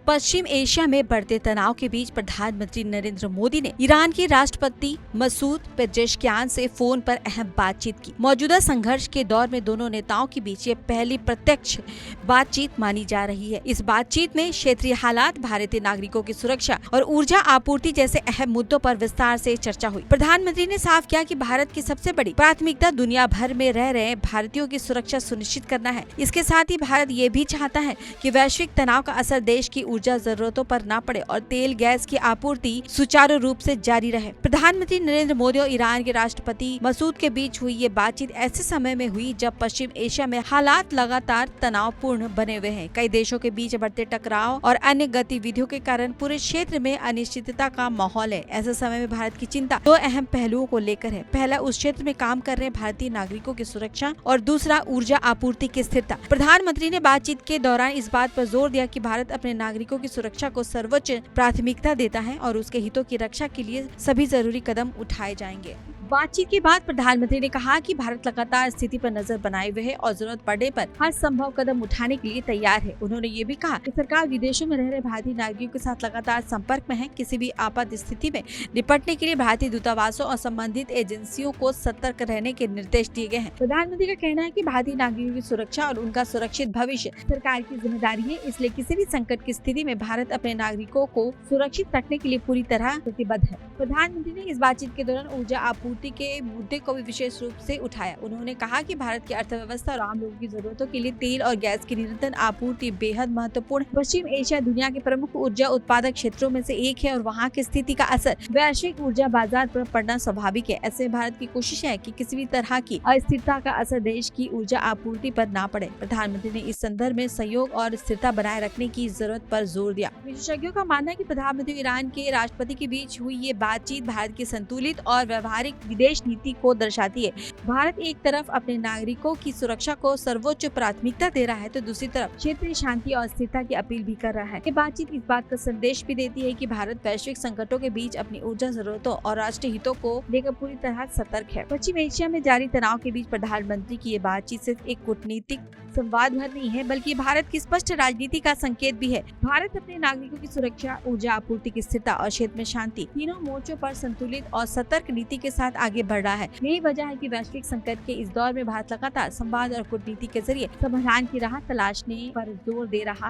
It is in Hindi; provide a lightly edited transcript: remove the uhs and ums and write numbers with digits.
पश्चिम एशिया में बढ़ते तनाव के बीच प्रधानमंत्री नरेंद्र मोदी ने ईरान के राष्ट्रपति मसूद पेजेश्कियान से फोन पर अहम बातचीत की। मौजूदा संघर्ष के दौर में दोनों नेताओं के बीच ये पहली प्रत्यक्ष बातचीत मानी जा रही है। इस बातचीत में क्षेत्रीय हालात, भारतीय नागरिकों की सुरक्षा और ऊर्जा आपूर्ति जैसे अहम मुद्दों पर विस्तार से चर्चा हुई। प्रधानमंत्री ने साफ किया कि भारत की सबसे बड़ी प्राथमिकता दुनिया भर में रह रहे भारतीयों की सुरक्षा सुनिश्चित करना है। इसके साथ ही भारत ये भी चाहता है कि वैश्विक तनाव का असर देश की ऊर्जा जरूरतों पर न पड़े और तेल गैस की आपूर्ति सुचारू रूप से जारी रहे। प्रधानमंत्री नरेंद्र मोदी और ईरान के राष्ट्रपति मसूद के बीच हुई ये बातचीत ऐसे समय में हुई जब पश्चिम एशिया में हालात लगातार तनावपूर्ण बने हुए हैं। कई देशों के बीच बढ़ते टकराव और अन्य गतिविधियों के कारण पूरे क्षेत्र में अनिश्चितता का माहौल है। ऐसे समय में भारत की चिंता दो अहम पहलुओं को लेकर है। पहला, उस क्षेत्र में काम कर रहे भारतीय नागरिकों की सुरक्षा और दूसरा, ऊर्जा आपूर्ति की स्थिरता। प्रधानमंत्री ने बातचीत के दौरान इस बात पर जोर दिया कि भारत अपने नागरिकों की सुरक्षा को सर्वोच्च प्राथमिकता देता है और उसके हितों की रक्षा के लिए सभी जरूरी कदम उठाए जाएंगे। बातचीत के बाद प्रधानमंत्री ने कहा कि भारत लगातार स्थिति पर नजर बनाए हुए है और जरूरत पड़ने पर हर संभव कदम उठाने के लिए तैयार है। उन्होंने ये भी कहा कि सरकार विदेशों में रह रहे भारतीय नागरिकों के साथ लगातार संपर्क में है। किसी भी आपात स्थिति में निपटने के लिए भारतीय दूतावासों और संबंधित एजेंसियों को सतर्क रहने के निर्देश दिए गए हैं। प्रधानमंत्री का कहना है कि भारतीय नागरिकों की सुरक्षा और उनका सुरक्षित भविष्य सरकार की जिम्मेदारी है, इसलिए किसी भी संकट की स्थिति में भारत अपने नागरिकों को सुरक्षित रखने के लिए पूरी तरह प्रतिबद्ध है। प्रधानमंत्री ने इस बातचीत के दौरान ऊर्जा आपूर्ति के मुद्दे को भी विशेष रूप से उठाया। उन्होंने कहा कि भारत की अर्थव्यवस्था और आम लोगों की जरूरतों के लिए तेल और गैस की निरंतर आपूर्ति बेहद महत्वपूर्ण है। पश्चिम एशिया दुनिया के प्रमुख ऊर्जा उत्पादक क्षेत्रों में से एक है और वहाँ की स्थिति का असर वैश्विक ऊर्जा बाजार पर पड़ना स्वाभाविक है। ऐसे भारत की कोशिश है कि किसी भी तरह की अस्थिरता का असर देश की ऊर्जा आपूर्ति पर न पड़े। प्रधानमंत्री ने इस संदर्भ में सहयोग और स्थिरता बनाए रखने की जरूरत पर जोर दिया। विशेषज्ञों का मानना है कि प्रधानमंत्री ईरान के राष्ट्रपति के बीच हुई ये बातचीत भारत की संतुलित और व्यवहारिक विदेश नीति को दर्शाती है। भारत एक तरफ अपने नागरिकों की सुरक्षा को सर्वोच्च प्राथमिकता दे रहा है तो दूसरी तरफ क्षेत्रीय शांति और स्थिरता की अपील भी कर रहा है। ये बातचीत इस बात का संदेश भी देती है कि भारत वैश्विक संकटों के बीच अपनी ऊर्जा जरूरतों और राष्ट्रीय हितों को लेकर पूरी तरह सतर्क है। पश्चिम एशिया में जारी तनाव के बीच प्रधानमंत्री की ये बातचीत सिर्फ एक कूटनीतिक संवाद भर नहीं है बल्कि भारत की स्पष्ट राजनीति का संकेत भी है। भारत अपने नागरिकों की सुरक्षा, ऊर्जा आपूर्ति की स्थिरता और क्षेत्र में शांति तीनों मोर्चों पर संतुलित और सतर्क नीति के साथ आगे बढ़ रहा है। यही वजह है कि वैश्विक संकट के इस दौर में भारत लगातार संवाद और कूटनीति के जरिए समाधान की राह तलाशने पर जोर दे रहा है।